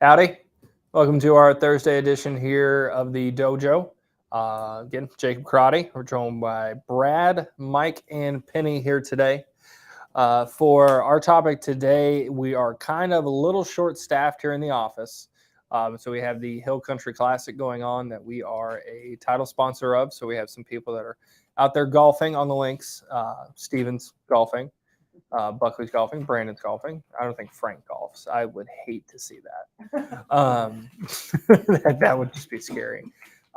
Howdy. Welcome to our Thursday edition here of the Dojo. Again, Jacob Karate. We're joined by Brad, Mike, and Penny here today. For our topic today, we are kind of a little short-staffed here in the office. So we have the Hill Country Classic going on that we are a title sponsor of. So we have some people that are out there golfing on the links. Steven's golfing. Buckley's golfing, Brandon's golfing. I don't think Frank golfs. I would hate to see that. That would just be scary.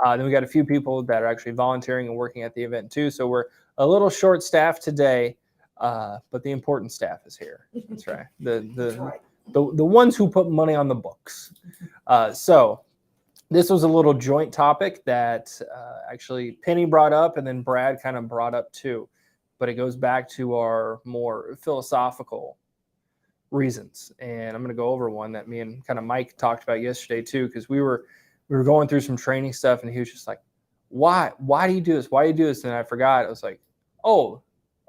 Then we got a few people that are actually volunteering and working at the event too. So we're a little short-staffed today, but the important staff is here. That's right. The ones who put money on the books. So this was a little joint topic that actually Penny brought up, and then Brad kind of brought up too. But it goes back to our more philosophical reasons. And I'm going to go over one that me and kind of Mike talked about yesterday too, because we were going through some training stuff, and he was just like, why do you do this? Why do you do this? And I forgot. I was like, oh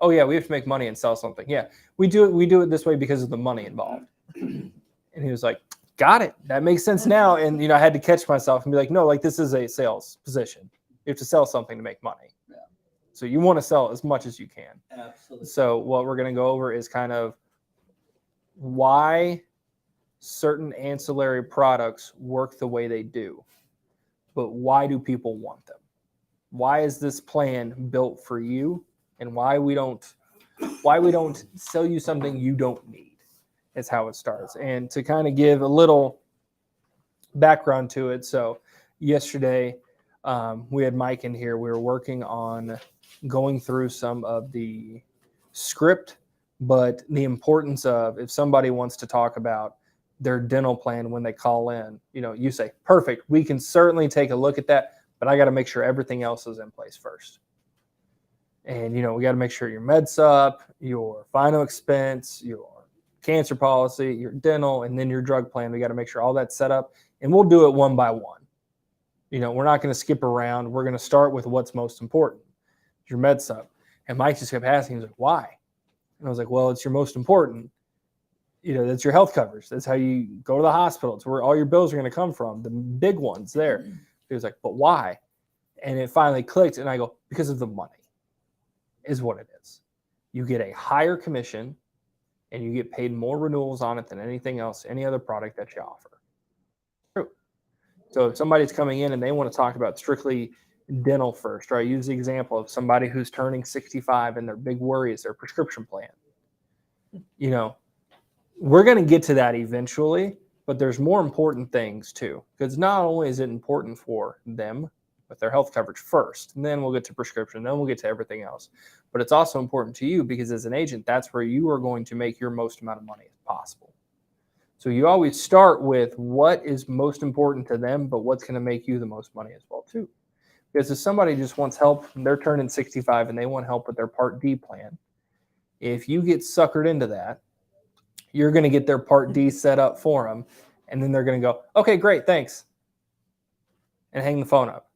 yeah, we have to make money and sell something. Yeah, we do it this way because of the money involved. And he was like, got it. That makes sense now. And, I had to catch myself and be like, no, like this is a sales position. You have to sell something to make money. So you want to sell as much as you can. Absolutely. So what we're going to go over is kind of why certain ancillary products work the way they do, but why do people want them? Why is this plan built for you, and why we don't sell you something you don't need is how it starts. And to kind of give a little background to it. So yesterday we had Mike in here. We were working on going through some of the script, but the importance of if somebody wants to talk about their dental plan when they call in, you say, perfect, we can certainly take a look at that, but I got to make sure everything else is in place first. And, we got to make sure your meds up, your final expense, your cancer policy, your dental, and then your drug plan. We got to make sure all that's set up, and we'll do it one by one. We're not going to skip around. We're going to start with what's most important. Your med sub. And Mike just kept asking, he was like, why? And I was like, well, it's your most important. That's your health coverage. That's how you go to the hospital. It's where all your bills are going to come from, the big ones there. He was like, but why? And it finally clicked, and I go, because of the money is what it is. You get a higher commission, and you get paid more renewals on it than anything else, any other product that you offer. True. So if somebody's coming in and they want to talk about strictly dental first, or I use the example of somebody who's turning 65 and their big worry is their prescription plan. We're going to get to that eventually, but there's more important things too, because not only is it important for them with their health coverage first, and then we'll get to prescription, then we'll get to everything else, but it's also important to you because as an agent, that's where you are going to make your most amount of money as possible. So you always start with what is most important to them, but what's going to make you the most money as well too. Because if somebody just wants help, they're turning 65 and they want help with their Part D plan, if you get suckered into that, you're going to get their Part D set up for them, and then they're going to go, okay, great, thanks, and hang the phone up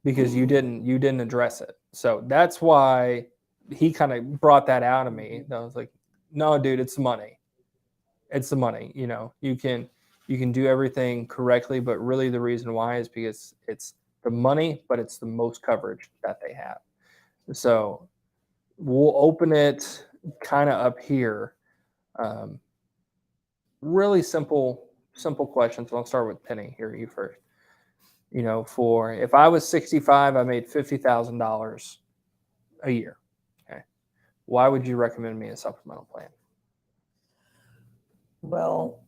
because you didn't address it. So that's why he kind of brought that out of me. I was like, no, dude, it's the money. It's the money. You can do everything correctly, but really the reason why is because it's the money, but it's the most coverage that they have. So we'll open it kind of up here. Really simple questions. I'll start with Penny here. You first. For if I was 65, I made $50,000 a year. Okay. Why would you recommend me a supplemental plan? Well,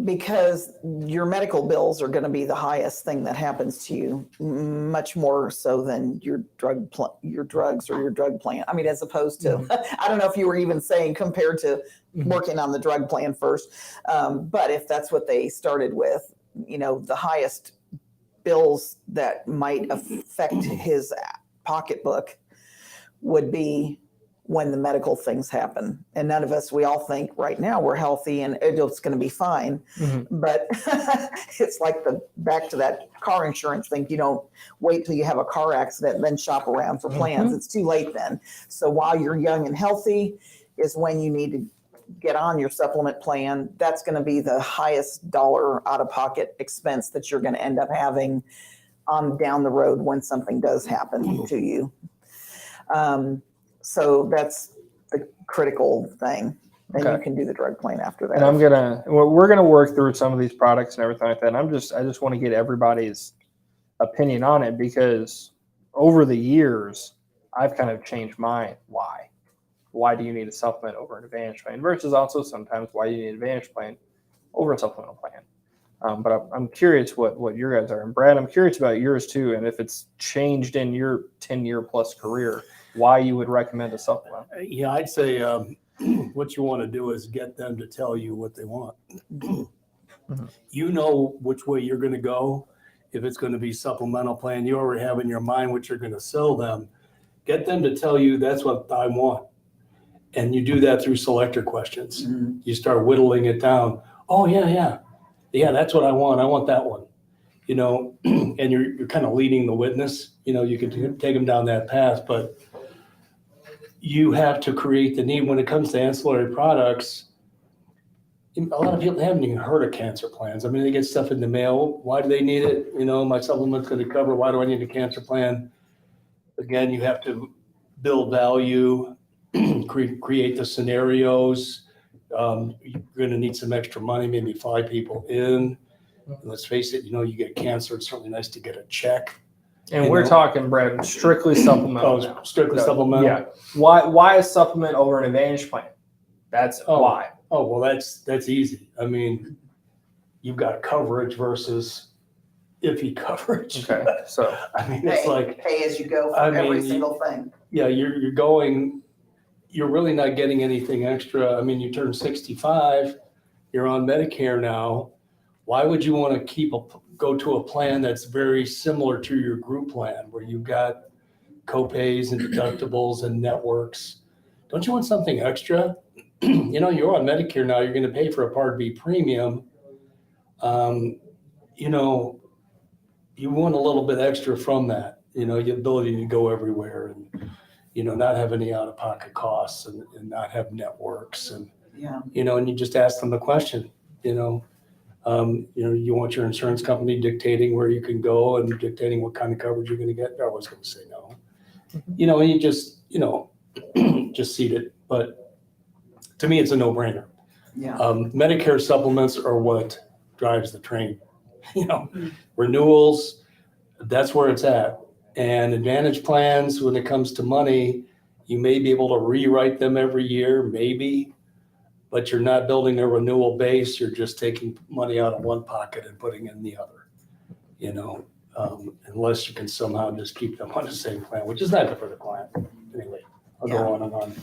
because your medical bills are going to be the highest thing that happens to you, much more so than your drugs or your drug plan. I mean, as opposed to, I don't know if you were even saying compared to working on the drug plan first, but if that's what they started with, the highest bills that might affect his pocketbook would be when the medical things happen. And none of us, we all think right now we're healthy and it's going to be fine. But it's like back to that car insurance thing. You don't wait till you have a car accident and then shop around for plans. It's too late then. So while you're young and healthy is when you need to get on your supplement plan, that's going to be the highest dollar out of pocket expense that you're going to end up having on down the road when something does happen to you. So that's the critical thing. Then you can do the drug plan after that. And we're gonna work through some of these products and everything like that. And I just want to get everybody's opinion on it, because over the years I've kind of changed my why. Why do you need a supplement over an Advantage plan? Versus also sometimes why do you need an Advantage plan over a supplemental plan. But I'm curious what your guys are. And Brad, I'm curious about yours too, and if it's changed in your 10-year plus career, why you would recommend a supplement. Yeah, I'd say what you want to do is get them to tell you what they want. You know which way you're going to go. If it's going to be supplemental plan, you already have in your mind what you're going to sell them. Get them to tell you that's what I want. And you do that through selector questions. You start whittling it down. Oh, yeah, that's what I want. I want that one. You know, and you're kind of leading the witness. You know, you can take them down that path, but you have to create the need. When it comes to ancillary products, a lot of people haven't even heard of cancer plans. I mean, they get stuff in the mail. Why do they need it? You know, my supplement's going to cover. Why do I need a cancer plan? Again, you have to build value, create the scenarios. You're going to need some extra money, maybe 5 people in. And let's face it, you know, you get cancer, it's certainly nice to get a check. And we're talking, Brad, strictly supplemental. Oh, strictly supplemental? Yeah. Why a supplement over an Advantage plan? That's why. Oh, well, that's easy. I mean, you've got coverage versus iffy coverage. Okay, so I mean, it's like pay as you go for every single thing. Yeah, you're really not getting anything extra. I mean, you turn 65, you're on Medicare now. Why would you want to go to a plan that's very similar to your group plan, where you've got copays and deductibles and networks? Don't you want something extra? You know, you're on Medicare now, you're going to pay for a Part B premium. You know, you want a little bit extra from that, you know, the ability to go everywhere and, you know, not have any out-of-pocket costs and not have networks. And, you know, and you just ask them the question, you know, you want your insurance company dictating where you can go and dictating what kind of coverage you're going to get. They're always going to say no. You know, and you just, you know, just seed it. But to me, it's a no-brainer. Yeah. Medicare supplements are what drives the train. You know, renewals, that's where it's at. And Advantage plans, when it comes to money, you may be able to rewrite them every year, maybe, but you're not building a renewal base. You're just taking money out of one pocket and putting in the other, you know, unless you can somehow just keep them on the same plan, which is not good for the client. Anyway, I'll go on and on.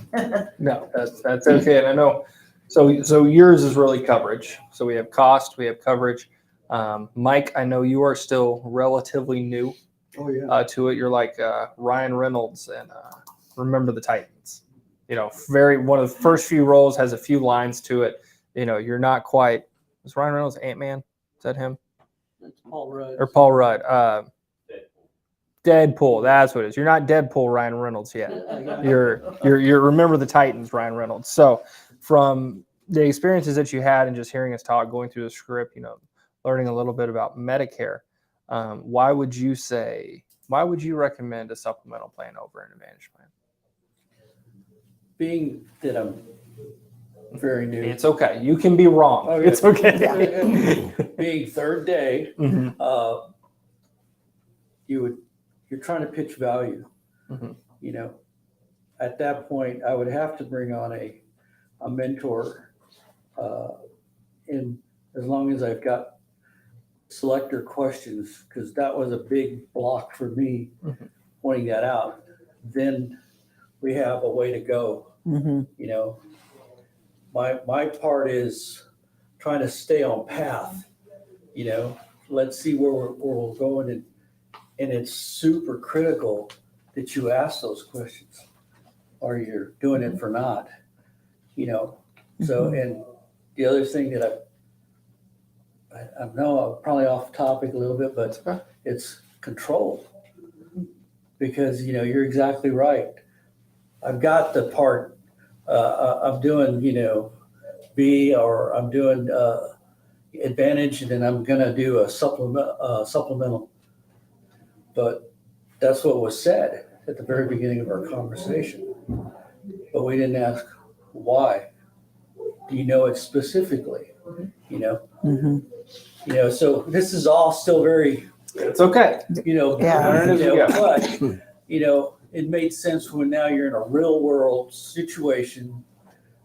no, that's okay. And I know, so yours is really coverage. So we have cost, we have coverage. Mike, I know you are still relatively new to it. You're like Ryan Reynolds and Remember the Titans. You know, one of the first few roles, has a few lines to it. You know, you're not quite. Was Ryan Reynolds Ant-Man? Is that him? It's Paul Rudd. Or Paul Rudd? Deadpool. That's what it is. You're not Deadpool Ryan Reynolds yet. You're Remember the Titans Ryan Reynolds. So from the experiences that you had and just hearing us talk, going through the script, you know, learning a little bit about Medicare, why would you recommend a supplemental plan over an Advantage plan? Being that I'm very new. It's okay. You can be wrong. Okay. It's okay. Being third day, Mm-hmm. You're trying to pitch value. Mm-hmm. You know, at that point, I would have to bring on a mentor, in as long as I've got selector questions, because that was a big block for me, pointing that out. Then we have a way to go. You know, my part is trying to stay on path. You know, let's see where we're going, and it's super critical that you ask those questions, or you're doing it for naught. You know, so and the other thing that I know I'm probably off topic a little bit, but it's control, because you know you're exactly right. I've got the part of doing, you know, B, or I'm doing Advantage, and then I'm gonna do a supplemental. But that's what was said at the very beginning of our conversation. But we didn't ask why. Do you know it specifically? You know, Mm-hmm. So this is all still very, It's okay. Yeah. Learn as we go. but it made sense when now you're in a real world situation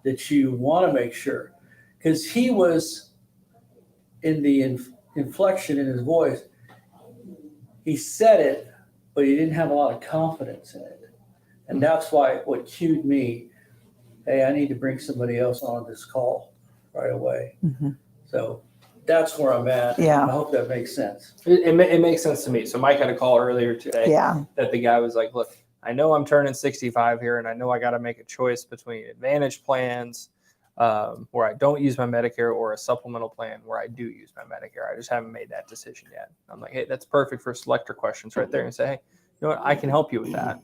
that you want to make sure, because he was in the inflection in his voice. He said it, but he didn't have a lot of confidence in it, and that's why what cued me. Hey, I need to bring somebody else on this call right away. Mm-hmm. So that's where I'm at. Yeah. I hope that makes sense. It makes sense to me. So Mike had a call earlier today Yeah. that the guy was like, look, I know I'm turning 65 here, and I know I got to make a choice between Advantage plans where I don't use my Medicare or a supplemental plan where I do use my Medicare. I just haven't made that decision yet. I'm like, hey, that's perfect for selector questions right there, and say, hey, you know what? I can help you with that.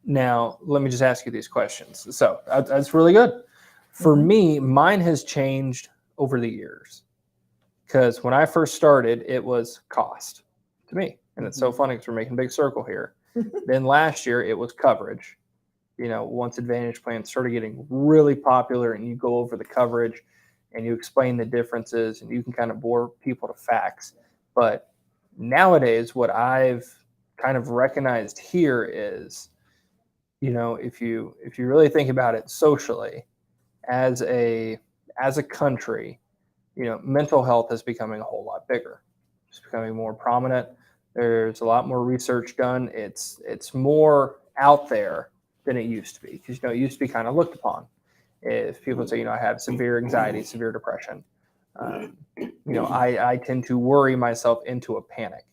Now, let me just ask you these questions. So that's really good. For me, mine has changed over the years, because when I first started, it was cost to me. And it's so funny because we're making a big circle here. Then last year, it was coverage. Once Advantage plans started getting really popular and you go over the coverage and you explain the differences and you can kind of bore people to facts. But nowadays, what I've kind of recognized here is, if you really think about it socially, as a country, mental health is becoming a whole lot bigger. It's becoming more prominent. There's a lot more research done. It's more out there than it used to be, because it used to be kind of looked upon. If people say, I have severe anxiety, severe depression, I tend to worry myself into a panic.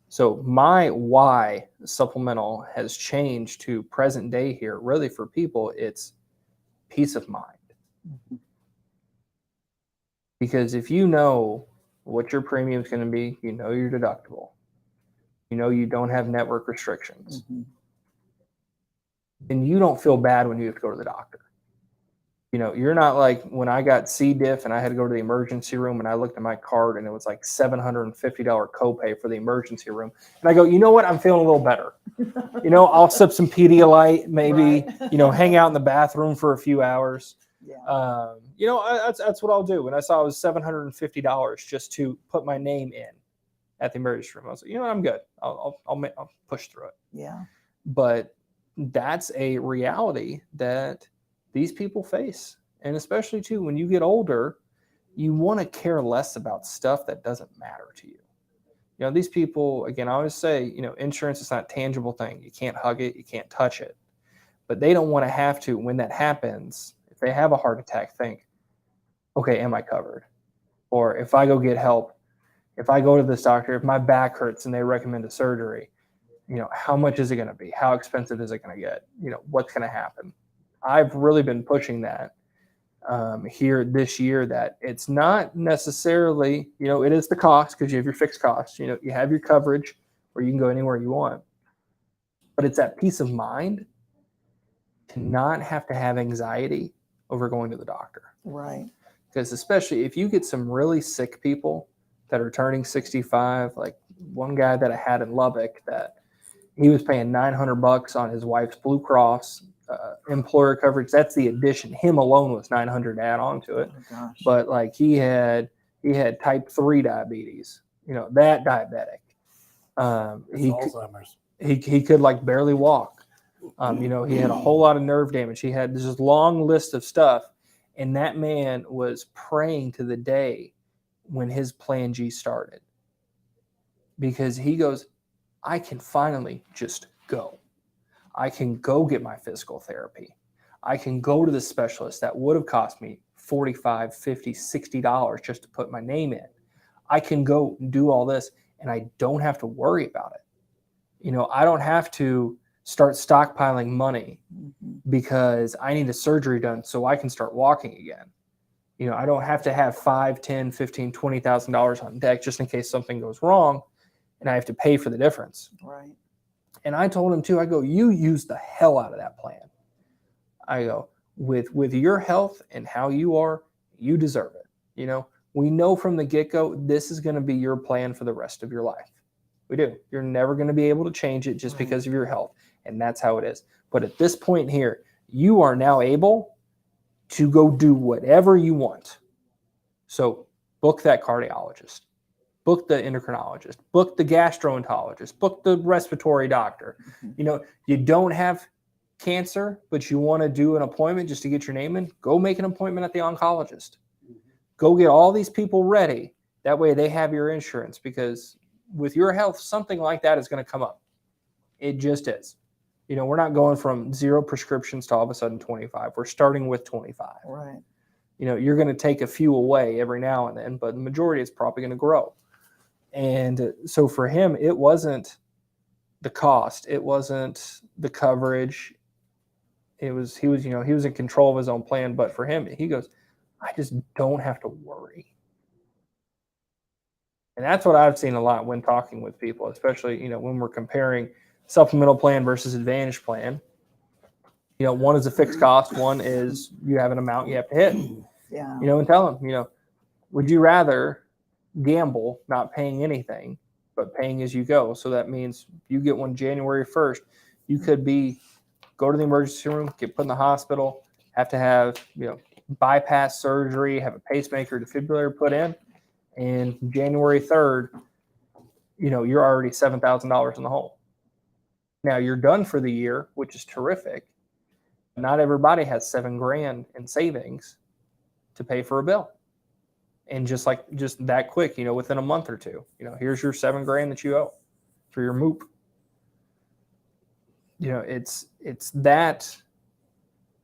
So my why supplemental has changed to present day here. Really, for people, it's peace of mind. Because if you know what your premium is going to be, your deductible, you don't have network restrictions, then you don't feel bad when you have to go to the doctor. You're not like when I got C. diff and I had to go to the emergency room and I looked at my card and it was like $750 copay for the emergency room. And I go, you know what? I'm feeling a little better. I'll sip some Pedialyte, maybe, Right. Hang out in the bathroom for a few hours. Yeah. That's what I'll do. When I saw it was $750 just to put my name in at the emergency room, I was like, you know what? I'm good. I'll push through it. Yeah. But that's a reality that these people face. And especially too, when you get older, you want to care less about stuff that doesn't matter to you. These people, again, I always say, insurance is not a tangible thing. You can't hug it, you can't touch it. But they don't want to have to, when that happens, if they have a heart attack, think, okay, am I covered? Or if I go get help, if I go to this doctor, if my back hurts and they recommend a surgery, how much is it going to be? How expensive is it going to get? What's going to happen? I've really been pushing that here this year, that it's not necessarily, it is the cost, because you have your fixed costs, you have your coverage where you can go anywhere you want, but it's that peace of mind to not have to have anxiety over going to the doctor. Right. Because especially if you get some really sick people that are turning 65, like one guy that I had in Lubbock, that he was paying $900 on his wife's Blue Cross employer coverage. That's the addition. Him alone was $900 to add on to it. Oh, gosh. But like he had type 3 diabetes, that diabetic. Alzheimer's. He could like barely walk. He had a whole lot of nerve damage. He had this long list of stuff. And that man was praying to the day when his Plan G started, because he goes, I can finally just go. I can go get my physical therapy. I can go to the specialist that would have cost me $45, $50, $60 just to put my name in. I can go do all this and I don't have to worry about it. I don't have to start stockpiling money because I need a surgery done so I can start walking again. I don't have to have $5, $10, $15, $20,000 on deck just in case something goes wrong and I have to pay for the difference. Right. And I told him too, I go, you use the hell out of that plan. I go, with your health and how you are, you deserve it. We know from the get-go, this is going to be your plan for the rest of your life. We do. You're never going to be able to change it just because of your health. And that's how it is. But at this point here, you are now able to go do whatever you want. So book that cardiologist, book the endocrinologist, book the gastroenterologist, book the respiratory doctor. You don't have cancer, but you want to do an appointment just to get your name in, go make an appointment at the oncologist. Go get all these people ready. That way they have your insurance, because with your health, something like that is going to come up. It just is. We're not going from 0 prescriptions to all of a sudden 25. We're starting with 25. Right. You're going to take a few away every now and then, but the majority is probably going to grow. And so for him, it wasn't the cost. It wasn't the coverage. He was in control of his own plan. But for him, he goes, I just don't have to worry. And that's what I've seen a lot when talking with people, especially, when we're comparing supplemental plan versus advantage plan. One is a fixed cost. One is you have an amount you have to hit. Yeah. And tell them, would you rather gamble not paying anything, but paying as you go? So that means you get one January 1st, you could go to the emergency room, get put in the hospital, have to have, bypass surgery, have a pacemaker, defibrillator put in, and January 3rd, you're already $7,000 in the hole. Now you're done for the year, which is terrific. Not everybody has $7,000 in savings to pay for a bill. And just that quick, within a month or two, here's your $7,000 that you owe for your MOOP. It's that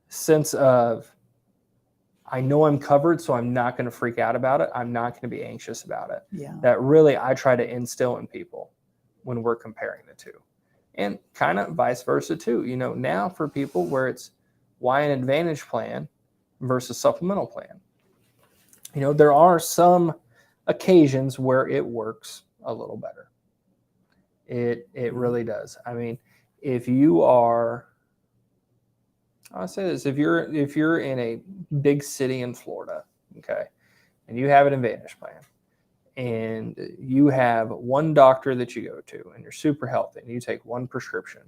sense of, I know I'm covered, so I'm not going to freak out about it. I'm not going to be anxious about it. Yeah. That really I try to instill in people when we're comparing the two. And kind of vice versa too. Now for people where it's why an advantage plan versus supplemental plan. There are some occasions where it works a little better. It really does. I mean, if you are, I'll say this, if you're in a big city in Florida, okay, and you have an advantage plan, and you have one doctor that you go to, and you're super healthy, and you take one prescription,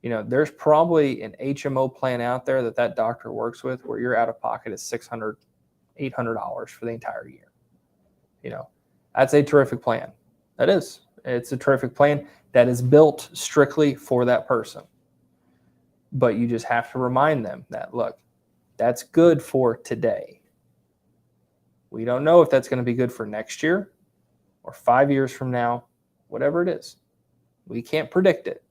there's probably an HMO plan out there that doctor works with where your out of pocket is $600, $800 for the entire year. That's a terrific plan. That is. It's a terrific plan that is built strictly for that person. But you just have to remind them that, look, that's good for today. We don't know if that's going to be good for next year or 5 years from now, whatever it is. We can't predict it,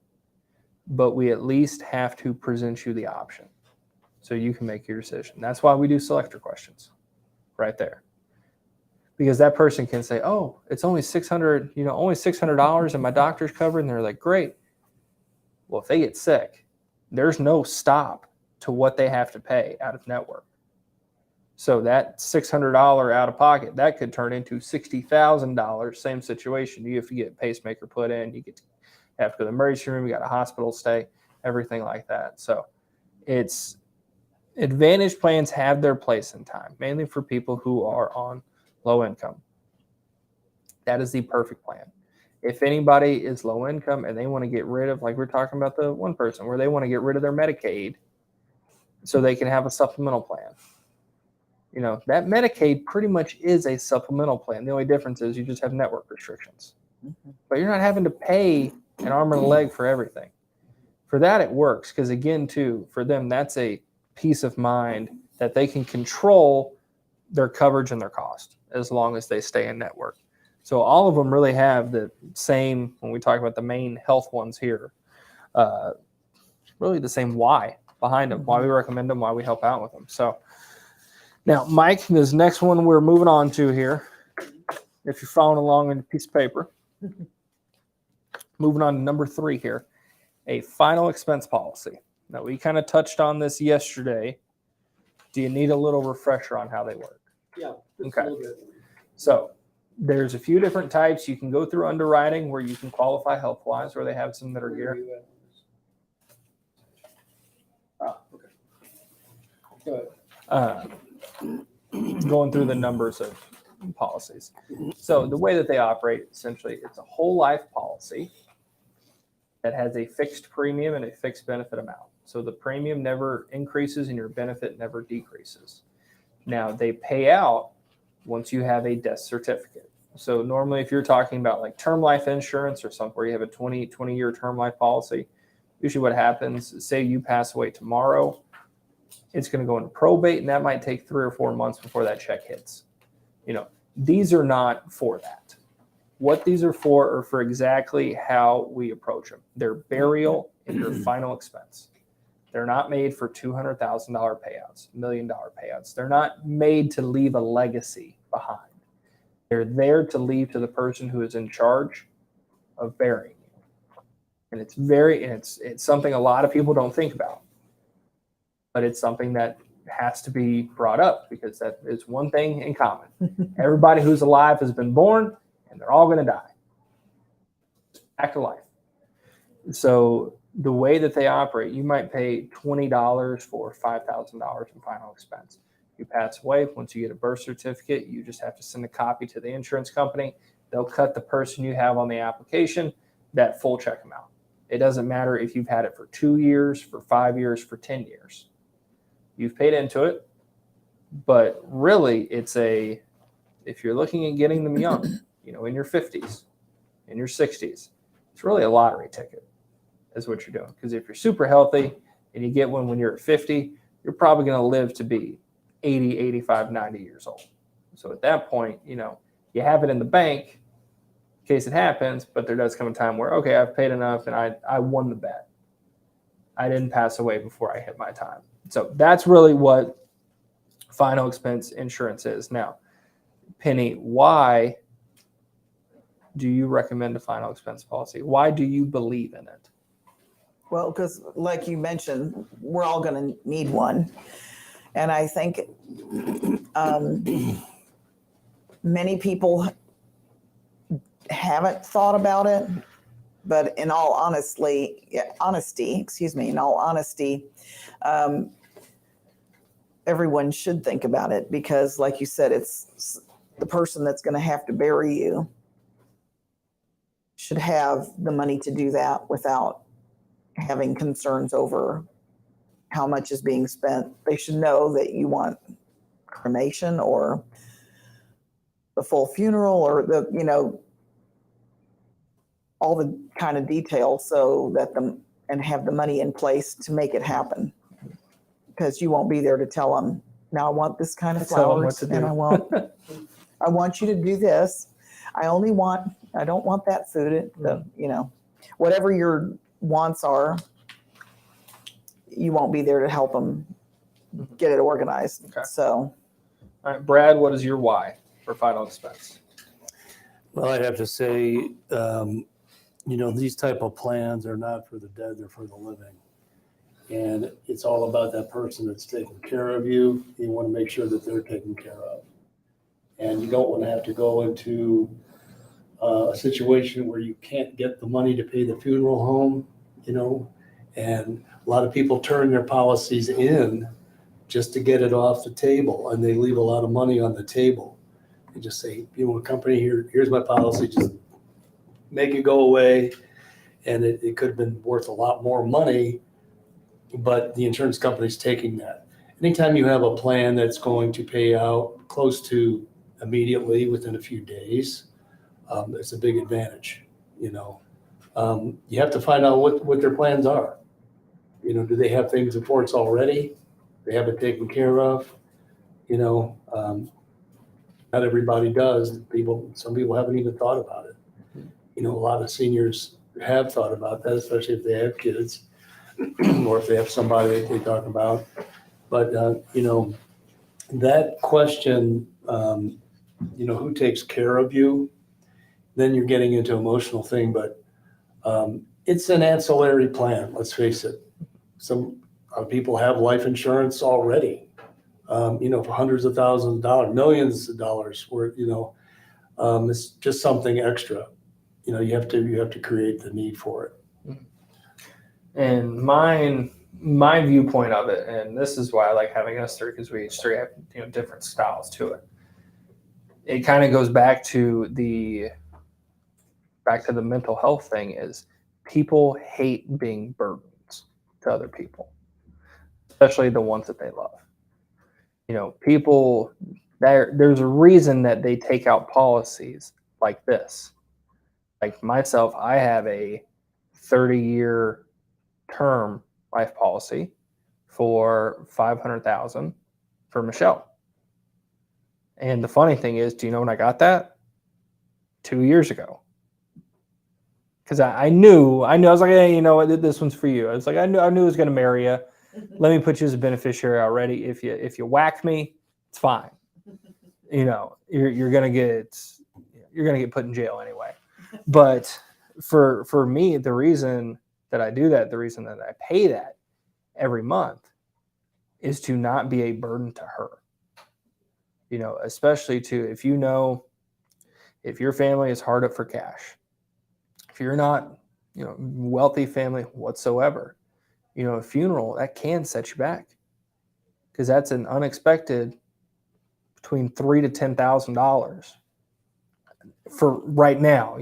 but we at least have to present you the option so you can make your decision. That's why we do selector questions right there. Because that person can say, oh, it's only $600 and my doctor's covered. And they're like, great. Well, if they get sick, there's no stop to what they have to pay out of network. So that $600 out of pocket, that could turn into $60,000, same situation. You have to get a pacemaker put in, you have to go to the emergency room, you got a hospital stay, everything like that. So it's advantage plans have their place in time, mainly for people who are on low income. That is the perfect plan. If anybody is low income and they want to get rid of, like we're talking about the one person, where they want to get rid of their Medicaid so they can have a supplemental plan. That Medicaid pretty much is a supplemental plan. The only difference is you just have network restrictions. But you're not having to pay an arm and a leg for everything. For that, it works because, again, too, for them, that's a peace of mind that they can control their coverage and their cost as long as they stay in network. So all of them really have the same, when we talk about the main health ones here, really the same why behind them, why we recommend them, why we help out with them. So now, Mike, this next one we're moving on to here, if you're following along on a piece of paper, moving on to number 3 here, a final expense policy. Now, we kind of touched on this yesterday. Do you need a little refresher on how they work? Yeah. Okay. So there's a few different types. You can go through underwriting where you can qualify health-wise, where they have some that are geared. Good. Going through the numbers of policies. So the way that they operate, essentially, it's a whole life policy that has a fixed premium and a fixed benefit amount. So the premium never increases and your benefit never decreases. Now they pay out once you have a death certificate. So normally if you're talking about like term life insurance or something where you have a 20-year term life policy, usually what happens is, say you pass away tomorrow, it's going to go into probate, and that might take 3 or 4 months before that check hits. These are not for that. What these are for exactly how we approach them. They're burial and your final expense. They're not made for $200,000 payouts, $1 million payouts. They're not made to leave a legacy behind. They're there to leave to the person who is in charge of burying you. And it's something a lot of people don't think about. But it's something that has to be brought up because that is one thing in common. Everybody who's alive has been born and they're all going to die. Back to life. So the way that they operate, you might pay $20 for $5,000 in final expense. You pass away, once you get a birth certificate, you just have to send a copy to the insurance company. They'll cut the person you have on the application that full check amount. It doesn't matter if you've had it for 2 years, for 5 years, for 10 years. You've paid into it, but really if you're looking at getting them young, in your 50s, in your 60s, it's really a lottery ticket is what you're doing. Because if you're super healthy and you get one when you're at 50, you're probably going to live to be 80, 85, 90 years old. So at that point, you have it in the bank in case it happens, but there does come a time where, okay, I've paid enough and I won the bet. I didn't pass away before I hit my time. So that's really what final expense insurance is. Now, Penny, why do you recommend a final expense policy? Why do you believe in it? Well, because like you mentioned, we're all going to need one. And I think many people haven't thought about it, but in all honesty, everyone should think about it because, like you said, it's the person that's going to have to bury you should have the money to do that without having concerns over how much is being spent. They should know that you want cremation or the full funeral or all the kind of details so that and have the money in place to make it happen. Because you won't be there to tell them, now I want this kind of flowers and I want you to do this. I don't want that food. Whatever your wants are, you won't be there to help them get it organized. Okay. So, all right, Brad, what is your why for final expense? Well, I'd have to say, these type of plans are not for the dead, they're for the living. And it's all about that person that's taking care of you. You want to make sure that they're taken care of. And you don't want to have to go into a situation where you can't get the money to pay the funeral home, and a lot of people turn their policies in just to get it off the table, and they leave a lot of money on the table. They just say, company, here's my policy, just make it go away. And it could have been worth a lot more money, but the insurance company's taking that. Anytime you have a plan that's going to pay out close to immediately within a few days, it's a big advantage. You have to find out what their plans are. Do they have things in force already? They have it taken care of. Not everybody does. Some people haven't even thought about it. A lot of seniors have thought about that, especially if they have kids or if they have somebody that they talk about. But, that question, who takes care of you, then you're getting into emotional thing, but it's an ancillary plan, let's face it. Some people have life insurance already, for hundreds of thousands of dollars, millions of dollars worth, it's just something extra. You have to create the need for it. And mine my viewpoint of it, and this is why I like having us three, because we each three have different styles to it. It kind of goes back to the mental health thing. Is people hate being burdens to other people, especially the ones that they love. People, there's a reason that they take out policies like this. Like myself, I have a 30-year term life policy for $500,000 for Michelle. And the funny thing is, do you know when I got that? 2 years ago. Because I knew, I was like, hey, this one's for you. I was like, I knew I was going to marry you. Let me put you as a beneficiary already. If you whack me, it's fine. You're gonna get put in jail anyway. But for me, the reason that I do that, the reason that I pay that every month, is to not be a burden to her. Especially if your family is hard up for cash, if you're not wealthy family whatsoever, a funeral that can set you back, because that's an unexpected between $3,000 to $10,000 for right now.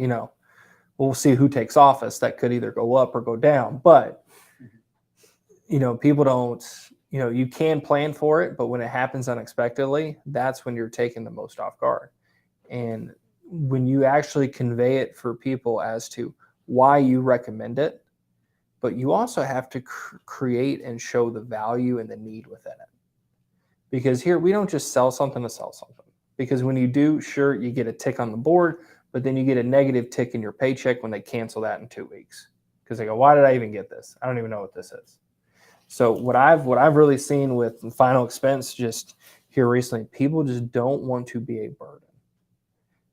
We'll see who takes office. That could either go up or go down. But people don't. You can plan for it, but when it happens unexpectedly, that's when you're taken the most off guard. And when you actually convey it for people as to why you recommend it, but you also have to create and show the value and the need within it. Because here, we don't just sell something to sell something. Because when you do, sure, you get a tick on the board, but then you get a negative tick in your paycheck when they cancel that in 2 weeks. Because they go, why did I even get this? I don't even know what this is. So what I've really seen with final expense just here recently, people just don't want to be a burden.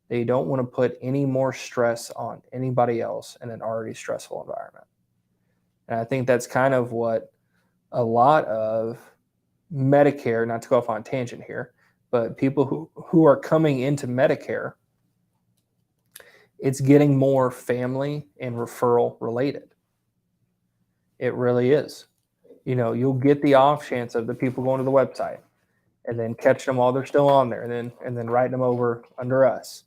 They don't want to put any more stress on anybody else in an already stressful environment. And I think that's kind of what a lot of Medicare, not to go off on a tangent here, but people who are coming into Medicare, it's getting more family and referral related. It really is. You'll get the off chance of the people going to the website and then catching them while they're still on there and then writing them over under us.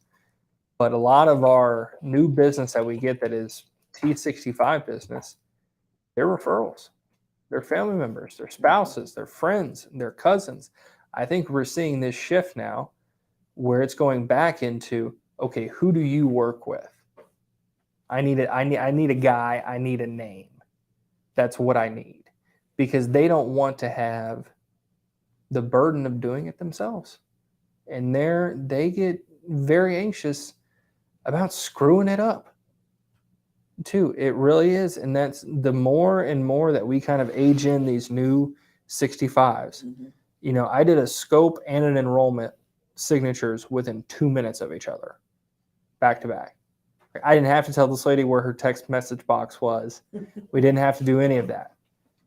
But a lot of our new business that we get that is T65 business, they're referrals. They're family members, their spouses, their friends, their cousins. I think we're seeing this shift now where it's going back into, okay, who do you work with? I need a guy, I need a name. That's what I need. Because they don't want to have the burden of doing it themselves. And they get very anxious about screwing it up too. It really is. And that's the more and more that we kind of age in these new 65s. Mm-hmm. I did a scope and an enrollment signatures within 2 minutes of each other, back to back. I didn't have to tell this lady where her text message box was. We didn't have to do any of that.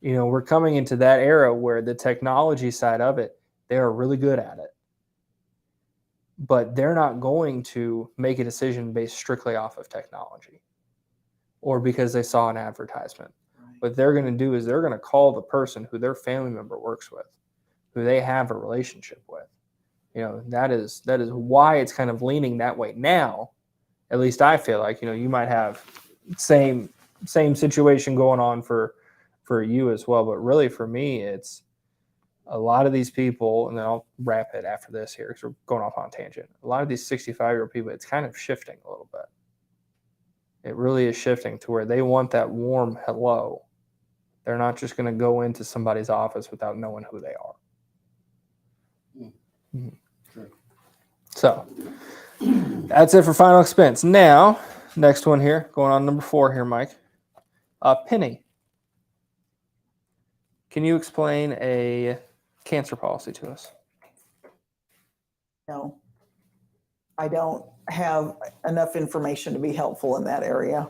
We're coming into that era where the technology side of it, they are really good at it. But they're not going to make a decision based strictly off of technology or because they saw an advertisement. Right. What they're going to do is they're going to call the person who their family member works with, who they have a relationship with. That is why it's kind of leaning that way now. At least I feel like, you might have same situation going on for you as well. But really for me, it's a lot of these people, and then I'll wrap it after this here because we're going off on a tangent. A lot of these 65-year-old people, it's kind of shifting a little bit. It really is shifting to where they want that warm hello. They're not just going to go into somebody's office without knowing who they are. Mm-hmm. Sure. So that's it for final expense. Now, next one here, going on number 4 here, Mike. Penny. Can you explain a cancer policy to us? No, I don't have enough information to be helpful in that area.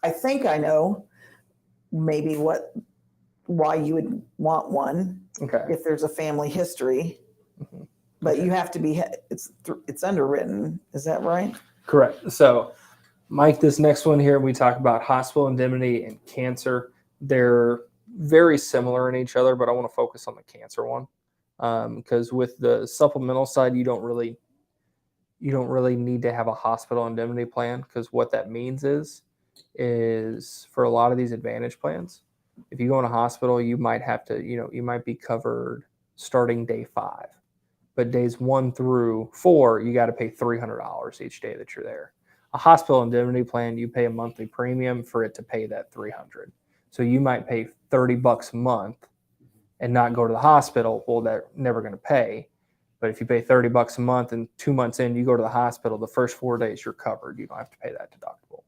I think I know maybe why you would want one. Okay. If there's a family history, mm-hmm. But okay. You have to be, it's underwritten. Is that right? Correct. So, Mike, this next one here, we talk about hospital indemnity and cancer. They're very similar in each other, but I want to focus on the cancer one because with the supplemental side, you don't really need to have a hospital indemnity plan, because what that means is for a lot of these advantage plans, if you go in a hospital, you might have to, you might be covered starting day 5, but days 1 through 4, you got to pay $300 each day that you're there. A hospital indemnity plan, you pay a monthly premium for it to pay that $300. So you might pay $30 a month and not go to the hospital. Well, they're never going to pay. But if you pay $30 a month and 2 months in, you go to the hospital, the first 4 days you're covered. You don't have to pay that deductible.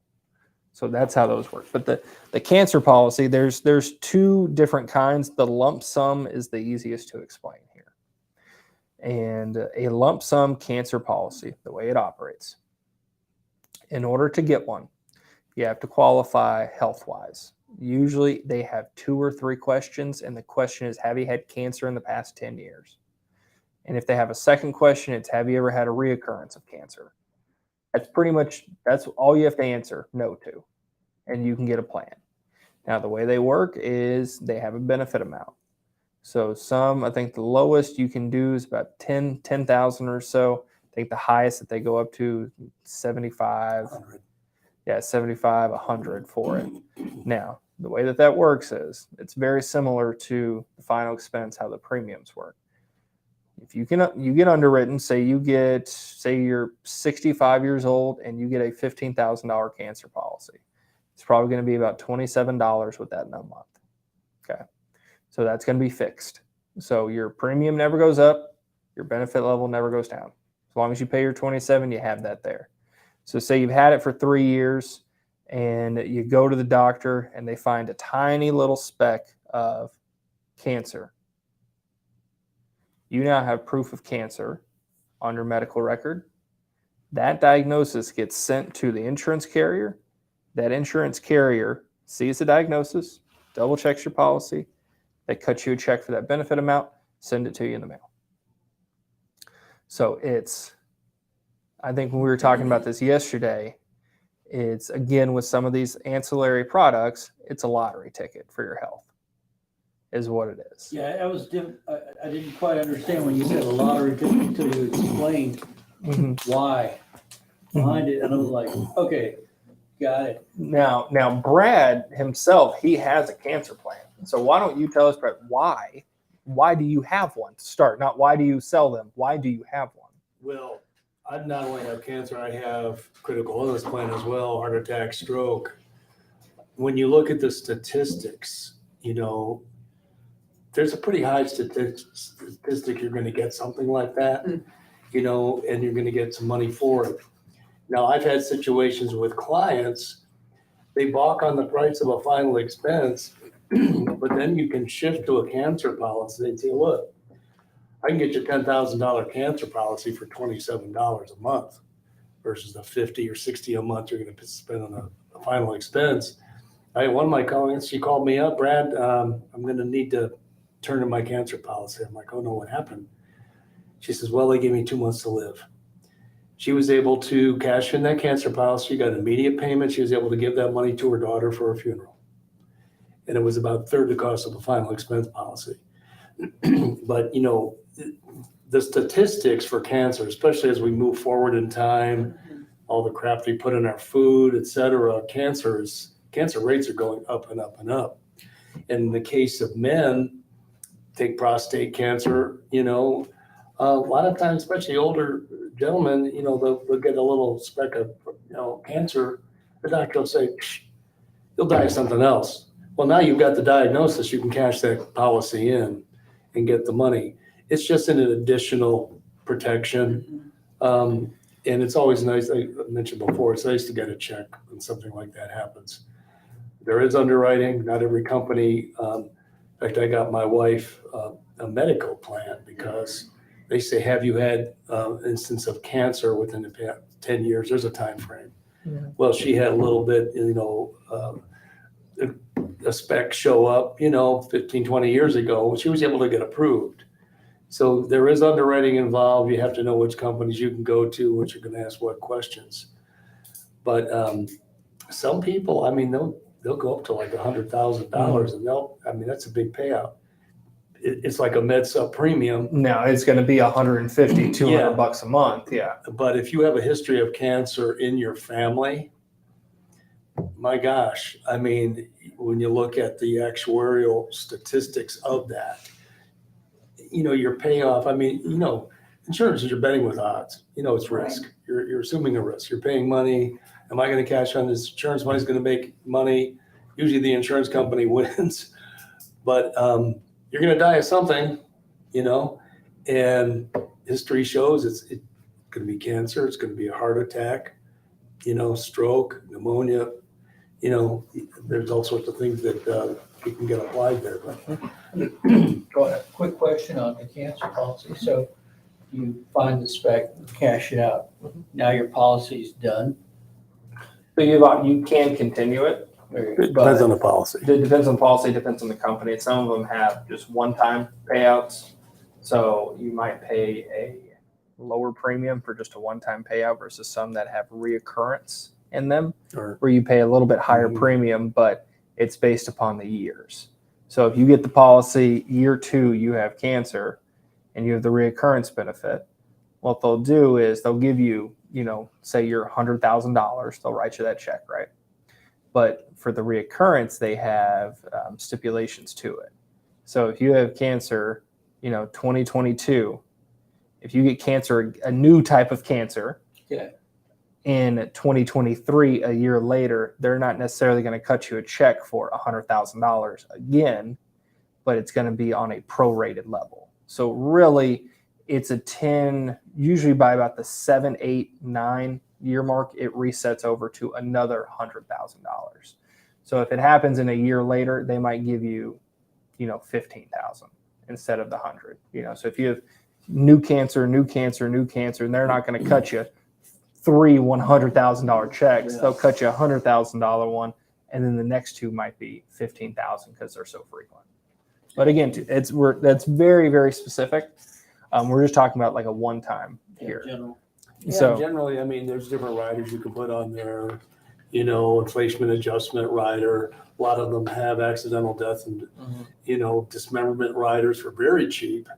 So that's how those work. But the cancer policy, there's 2 different kinds. The lump sum is the easiest to explain here. And a lump sum cancer policy, the way it operates, in order to get one, you have to qualify health-wise. Usually they have 2 or 3 questions, and the question is, have you had cancer in the past 10 years? And if they have a second question, it's, have you ever had a reoccurrence of cancer? That's all you have to answer no to, and you can get a plan. Now, the way they work is they have a benefit amount. So I think the lowest you can do is about 10,000 or so. I think the highest that they go up to 75. 100. Yeah, 75, 100 for it. Now, the way that works is it's very similar to the final expense, how the premiums work. If you get underwritten, say you're 65 years old and you get a $15,000 cancer policy, it's probably going to be about $27 with that in a month. Okay, so that's going to be fixed. So your premium never goes up, your benefit level never goes down. As long as you pay your 27, you have that there. So say you've had it for 3 years and you go to the doctor and they find a tiny little speck of cancer. You now have proof of cancer on your medical record. That diagnosis gets sent to the insurance carrier. That insurance carrier sees the diagnosis, double checks your policy. They cut you a check for that benefit amount, send it to you in the mail. So I think when we were talking about this yesterday, it's, again, with some of these ancillary products, it's a lottery ticket for your health, is what it is. Yeah, I didn't quite understand when you said a lottery ticket until you explained why behind it. And I was like, okay, got it. Now Brad himself, he has a cancer plan. So why don't you tell us, Brad, why? Why do you have one to start? Not why do you sell them? Why do you have one? Well, I not only have cancer, I have critical illness plan as well, heart attack, stroke. When you look at the statistics, there's a pretty high statistic you're going to get something like that, and you're going to get some money for it. Now, I've had situations with clients, they balk on the price of a final expense, but then you can shift to a cancer policy and say, look, I can get you a $10,000 cancer policy for $27 a month versus the $50 or $60 a month you're going to spend on a final expense. One of my clients, she called me up, Brad, I'm going to need to turn in my cancer policy. I'm like, oh no, what happened? She says, well, they gave me 2 months to live. She was able to cash in that cancer policy, got immediate payment. She was able to give that money to her daughter for her funeral. And it was about a third the cost of a final expense policy. But, the statistics for cancer, especially as we move forward in time, all the crap we put in our food, et cetera, cancer rates are going up and up and up. In the case of men, take prostate cancer, a lot of times, especially older gentlemen, they'll get a little speck of, cancer. The doctor will say, you'll die of something else. Well, now you've got the diagnosis, you can cash that policy in and get the money. It's just an additional protection. And it's always nice, I mentioned before, it's nice to get a check when something like that happens. There is underwriting, not every company. In fact, I got my wife a medical plan because they say, have you had instance of cancer within the past 10 years? There's a time frame. Yeah. Well, she had a little bit, a spec show up, 15, 20 years ago. She was able to get approved. So there is underwriting involved. You have to know which companies you can go to, which you're going to ask what questions. But some people, they'll go up to like $100,000 and I mean, that's a big payout. It's like a med sub premium. No, it's going to be 150, 200 Yeah. bucks a month. Yeah. But if you have a history of cancer in your family, my gosh, I mean, when you look at the actuarial statistics of that, your payoff, I mean, insurance is you're betting with odds. It's risk. Right. You're assuming a risk. You're paying money. Am I going to cash on this insurance? Money's going to make money. Usually the insurance company wins, but you're going to die of something, and history shows it's going to be cancer. It's going to be a heart attack, stroke, pneumonia. There's all sorts of things that you can get applied there. But Go ahead. Quick question on the cancer policy. So you find the spec, cash it out. Now your policy's done. So you can continue it. it depends on the policy. It depends on policy, depends on the company. Some of them have just one-time payouts. So you might pay a lower premium for just a one-time payout versus some that have reoccurrence in them, Or where you pay a little bit higher Mhm. premium, but it's based upon the years. So if you get the policy year 2, you have cancer and you have the reoccurrence benefit, what they'll do is they'll give you, say you're $100,000, they'll write you that check, right? But for the reoccurrence, they have stipulations to it. So if you have cancer, 2022, if you get cancer, a new type of cancer, Okay. in 2023, a year later, they're not necessarily going to cut you a check for $100,000 again, but it's going to be on a prorated level. So really, it's usually by about the 7, 8, 9 year mark, it resets over to another $100,000. So if it happens in a year later, they might give you, 15,000 instead of the 100. So if you have new cancer, and they're not going to cut you 3 $100,000 checks. Yeah. They'll cut you a $100,000 one, and then the next 2 might be 15,000 because they're so frequent. But again, that's very, very specific. We're just talking about like a one-time here. General. Yeah, So generally, I mean, there's different riders you can put on there, inflation adjustment rider. A lot of them have accidental death and, dismemberment riders for very cheap.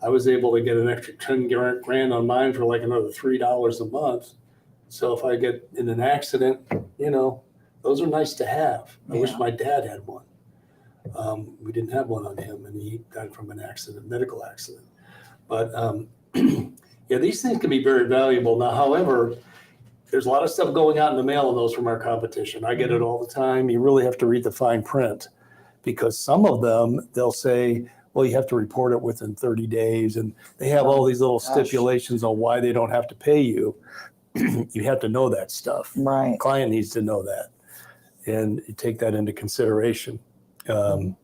I was able to get an extra 10 grand on mine for like another $3 a month. So if I get in an accident, those are nice to have. I wish Yeah. my dad had one. We didn't have one on him, and he died from an accident, medical accident. But yeah, these things can be very valuable. Now, however, there's a lot of stuff going out in the mail on those from our competition. I get it all the time. You really have to read the fine print, because some of them, they'll say, well, you have to report it within 30 days. And they have all these little stipulations on why they don't have to pay you. You have to know that stuff. Right. The client needs to know that. And you take that into consideration. Because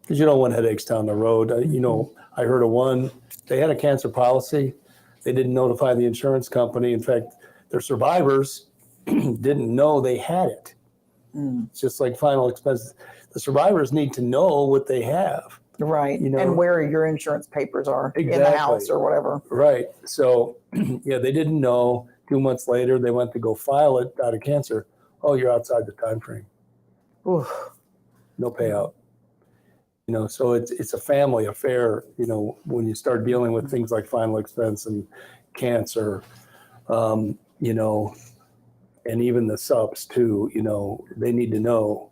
you don't want headaches down the road. I heard of one, they had a cancer policy. They didn't notify the insurance company. In fact, their survivors didn't know they had it. It's just like final expenses. The survivors need to know what they have. Right. You know- And where your insurance papers are in the Exactly. house or whatever. Right. So, yeah, they didn't know. 2 months later, they went to go file it out of cancer. Oh, you're outside the time frame. Oof. No payout. So it's a family affair, when you start dealing with things like final expense and cancer, and even the subs too, they need to know,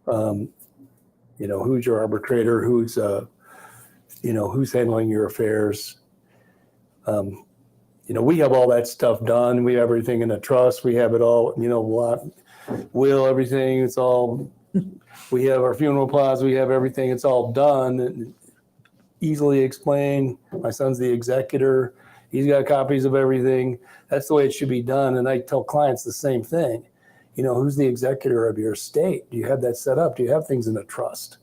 who's your arbitrator, who's handling your affairs. We have all that stuff done. We have everything in a trust. We have it all, will, everything. It's all, we have our funeral plots. We have everything. It's all done and easily explained. My son's the executor. He's got copies of everything. That's the way it should be done. And I tell clients the same thing. Who's the executor of your estate? Do you have that set up? Do you have things in a trust?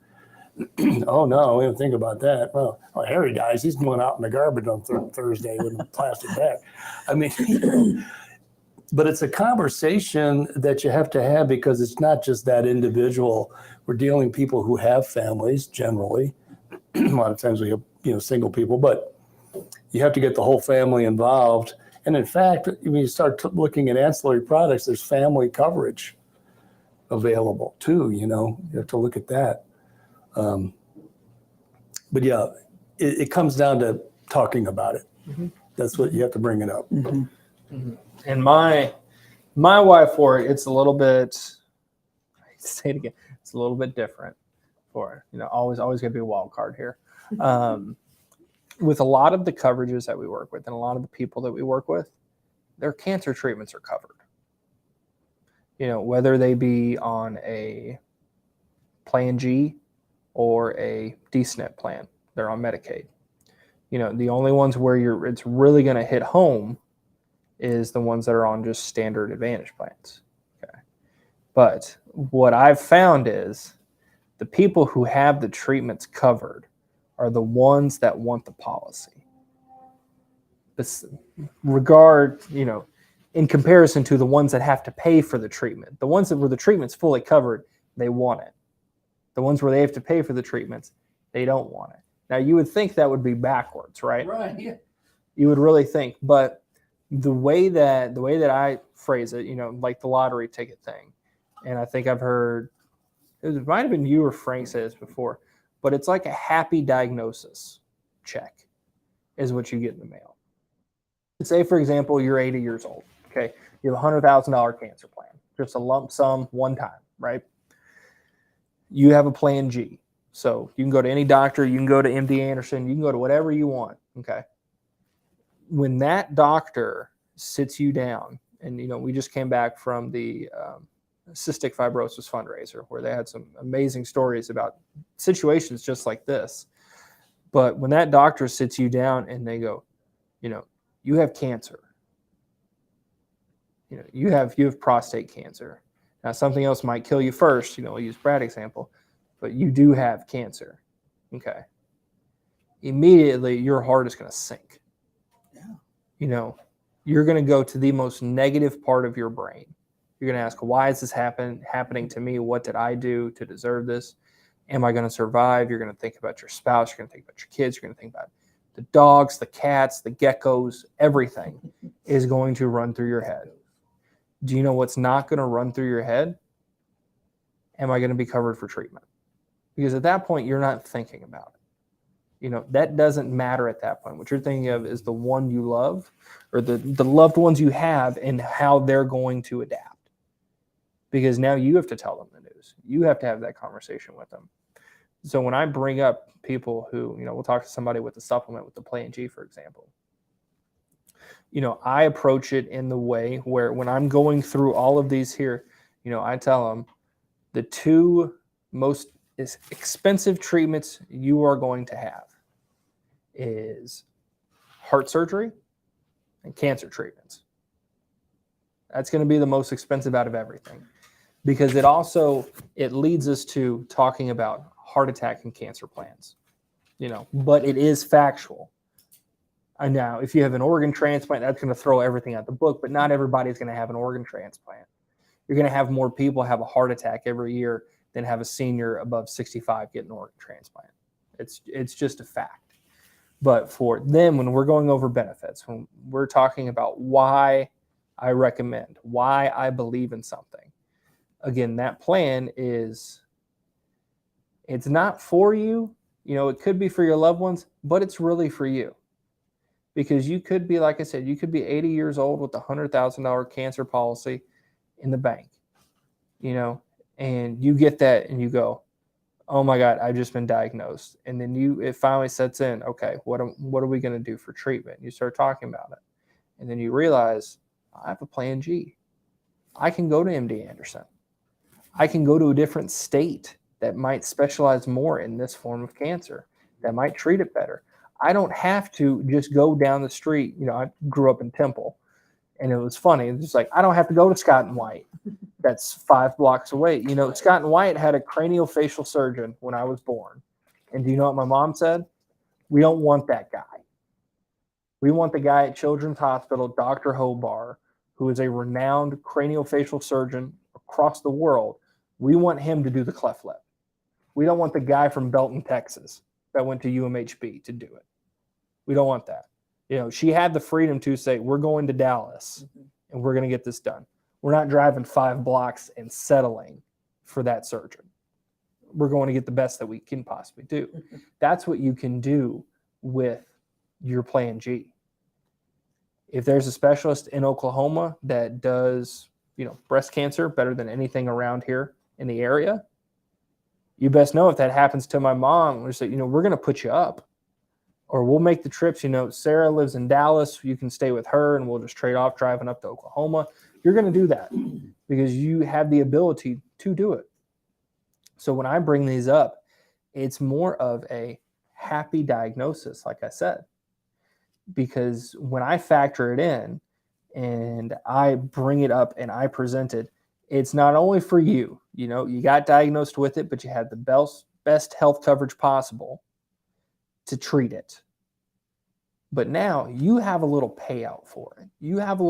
Oh, no, we don't think about that. Well, Harry dies. He's going out in the garbage on Thursday with a plastic bag. I mean, but it's a conversation that you have to have, because it's not just that individual. We're dealing with people who have families generally. A lot of times we have, single people, but you have to get the whole family involved. And in fact, when you start looking at ancillary products, there's family coverage. available too, you know, you have to look at that. But yeah, it comes down to talking about it. Mhm. That's what you have to bring it up. And my why for it, it's a little bit, I hate to say it again, it's a little bit different for it. You know, always going to be a wild card here. With a lot of the coverages that we work with and a lot of the people that we work with, their cancer treatments are covered. You know, whether they be on a Plan G or a D-SNP plan, they're on Medicaid. You know, the only ones where it's really going to hit home is the ones that are on just standard Advantage plans. Okay. But what I've found is the people who have the treatments covered are the ones that want the policy. This regard, you know, in comparison to the ones that have to pay for the treatment. The ones that where the treatment's fully covered, they want it. The ones where they have to pay for the treatments, they don't want it. Now, you would think that would be backwards, right? Right, yeah. You would really think, but the way that I phrase it, you know, like the lottery ticket thing, and I think I've heard, it might have been you or Frank said this before, but it's like a happy diagnosis check is what you get in the mail. Say, for example, you're 80 years old, okay? You have a $100,000 cancer plan, just a lump sum one time, right? You have a Plan G. So you can go to any doctor, you can go to MD Anderson, you can go to whatever you want, okay? When that doctor sits you down, and, you know, we just came back from the cystic fibrosis fundraiser where they had some amazing stories about situations just like this. But when that doctor sits you down and they go, you know, you have cancer. You know, you have prostate cancer. Now, something else might kill you first. You know, we'll use Brad's example, but you do have cancer. Okay. Immediately, your heart is going to sink. Yeah. You know, you're going to go to the most negative part of your brain. You're going to ask, why is this happening to me? What did I do to deserve this? Am I going to survive? You're going to think about your spouse. You're going to think about your kids. You're going to think about the dogs, the cats, the geckos, everything is going to run through your head. Do you know what's not going to run through your head? Am I going to be covered for treatment? Because at that point, you're not thinking about it. You know, that doesn't matter at that point. What you're thinking of is the one you love or the loved ones you have and how they're going to adapt. Because now you have to tell them the news. You have to have that conversation with them. So when I bring up people who, you know, we'll talk to somebody with a supplement with the Plan G, for example, you know, I approach it in the way where when I'm going through all of these here, you know, I tell them the two most expensive treatments you are going to have is heart surgery and cancer treatments. That's going to be the most expensive out of everything because it leads us to talking about heart attack and cancer plans, you know, but it is factual. And now, if you have an organ transplant, that's going to throw everything out the book, but not everybody's going to have an organ transplant. You're going to have more people have a heart attack every year than have a senior above 65 get an organ transplant. It's just a fact. But for them, when we're going over benefits, when we're talking about why I recommend, why I believe in something, again, that plan it's not for you. You know, it could be for your loved ones, but it's really for you. Because you could be, like I said, you could be 80 years old with a $100,000 cancer policy in the bank, you know, and you get that and you go, oh my God, I've just been diagnosed. And then it finally sets in, okay, what are we going to do for treatment? You start talking about it. And then you realize, I have a Plan G. I can go to MD Anderson. I can go to a different state that might specialize more in this form of cancer, that might treat it better. I don't have to just go down the street. You know, I grew up in Temple, and it was funny. It's just like, I don't have to go to Scott and White. That's 5 blocks away. You know, Scott and White had a craniofacial surgeon when I was born. And do you know what my mom said? We don't want that guy. We want the guy at Children's Hospital, Dr. Hobar, who is a renowned craniofacial surgeon across the world. We want him to do the cleft lip. We don't want the guy from Belton, Texas that went to UMHB to do it. We don't want that. You know, she had the freedom to say, we're going to Dallas and we're going to get this done. We're not driving 5 blocks and settling for that surgeon. We're going to get the best that we can possibly do. That's what you can do with your Plan G. If there's a specialist in Oklahoma that does, breast cancer better than anything around here in the area, you best know if that happens to my mom, we're say, we're going to put you up, or we'll make the trips. Sarah lives in Dallas. You can stay with her and we'll just trade off driving up to Oklahoma. You're going to do that because you have the ability to do it. So when I bring these up, it's more of a happy diagnosis, like I said, because when I factor it in and I bring it up and I present it, it's not only for you, you got diagnosed with it, but you had the best health coverage possible to treat it. But now you have a little payout for it. You have a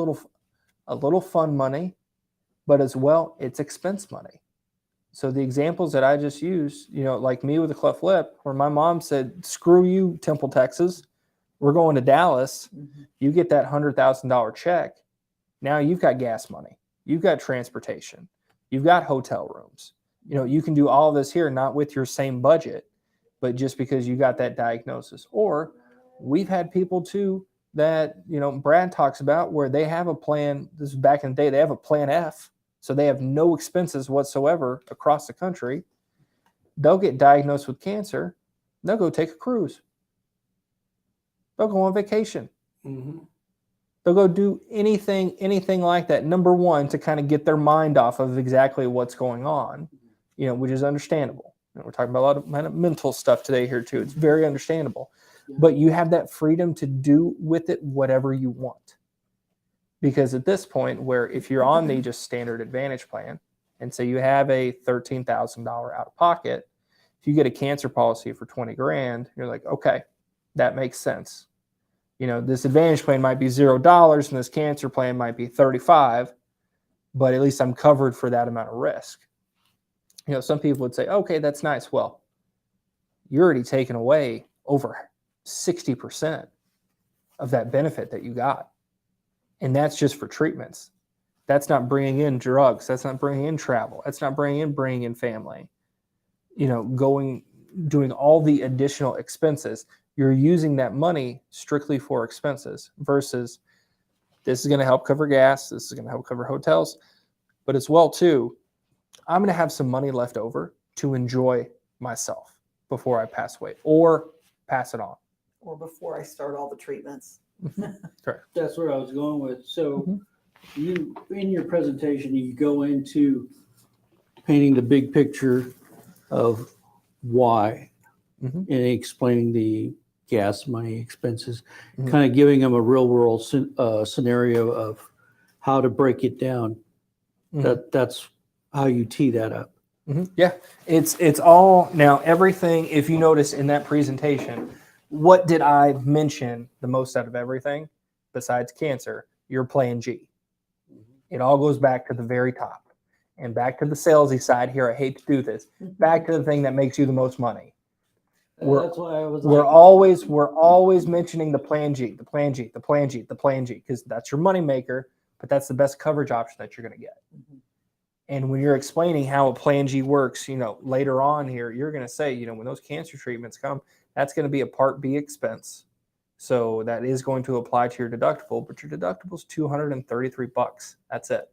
little fun money, but as well, it's expense money. So the examples that I just used, like me with a cleft lip, where my mom said, screw you, Temple, Texas. We're going to Dallas. You get that $100,000 check. Now you've got gas money. You've got transportation. You've got hotel rooms. You can do all this here, not with your same budget, but just because you got that diagnosis. Or we've had people too that, Brad talks about where they have a plan. This is back in the day. They have a plan F. So they have no expenses whatsoever across the country. They'll get diagnosed with cancer. They'll go take a cruise. They'll go on vacation. Mm-hmm. They'll go do anything like that. Number one, to kind of get their mind off of exactly what's going on, which is understandable. We're talking about a lot of mental stuff today here too. It's very understandable. Yeah. But you have that freedom to do with it whatever you want. Because at this point, where if you're on the just standard Advantage plan, and say you have a $13,000 out of pocket, if you get a cancer policy for $20,000, you're like, okay, that makes sense. This Advantage plan might be $0 and this cancer plan might be $35, but at least I'm covered for that amount of risk. Some people would say, okay, that's nice. Well, you're already taking away over 60% of that benefit that you got. And that's just for treatments. That's not bringing in drugs. That's not bringing in travel. That's not bringing in family. Doing all the additional expenses. You're using that money strictly for expenses versus this is going to help cover gas. This is going to help cover hotels. But as well, too, I'm going to have some money left over to enjoy myself before I pass away or pass it on. Or before I start all the treatments. Correct. That's where I was going with. So you, in your presentation, you go into painting the big picture of why and explaining the gas money expenses, kind of giving them a real world scenario of how to break it down. That's how you tee that up. Yeah, it's all now everything. If you notice in that presentation, what did I mention the most out of everything besides cancer? Your Plan G. It all goes back to the very top and back to the salesy side here. I hate to do this. Back to the thing that makes you the most money. That's why I was. We're always mentioning the Plan G, the Plan G, the Plan G, the Plan G, because that's your money maker, but that's the best coverage option that you're going to get. And when you're explaining how a Plan G works, later on here, you're going to say, when those cancer treatments come, that's going to be a Part B expense. So that is going to apply to your deductible, but your deductible is $233. That's it.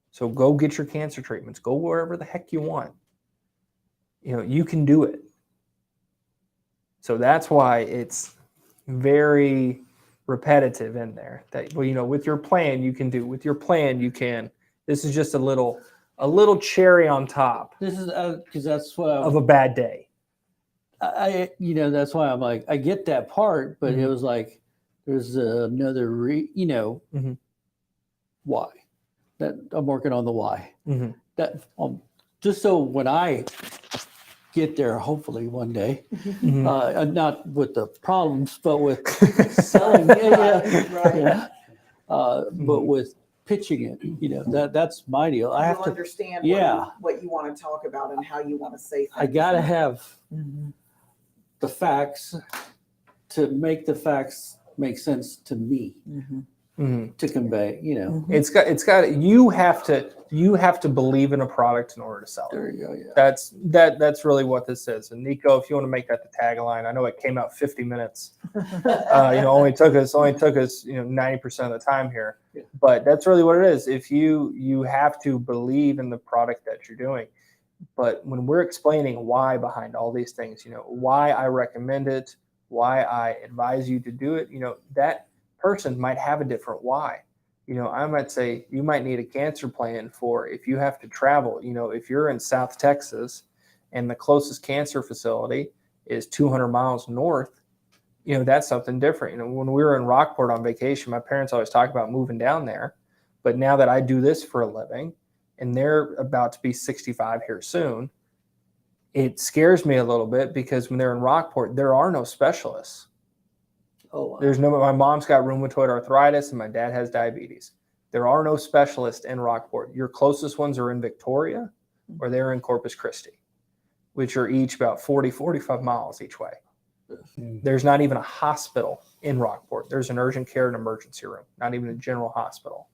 So go get your cancer treatments. Go wherever the heck you want. You can do it. So that's why it's very repetitive in there. That with your plan you can do. With your plan you can. This is just a little cherry on top. This is because that's what of a bad day. That's why I'm like, I get that part, but it was like, there's another, why. That I'm working on the why. That just so when I get there, hopefully one day, not with the problems, but with selling, but with pitching it, that's my deal. I have to understand what you want to talk about and how you want to say things. I got to have the facts to make the facts make sense to me. to convey, you know. It's got you have to believe in a product in order to sell it. There you go. Yeah. That's really what this is. And Nico, if you want to make that the tagline, I know it came out 50 minutes. Only took us 90% of the time here. Yeah. But that's really what it is. If you have to believe in the product that you're doing. But when we're explaining why behind all these things, why I recommend it, why I advise you to do it, that person might have a different why. I might say you might need a cancer plan for if you have to travel. If you're in South Texas and the closest cancer facility is 200 miles north, that's something different. When we were in Rockport on vacation, my parents always talk about moving down there. But now that I do this for a living and they're about to be 65 here soon, it scares me a little bit because when they're in Rockport, there are no specialists. Oh, wow. My mom's got rheumatoid arthritis and my dad has diabetes. There are no specialists in Rockport. Your closest ones are in Victoria or they're in Corpus Christi, which are each about 40, 45 miles each way. There's not even a hospital in Rockport. There's an urgent care and emergency room, not even a general hospital.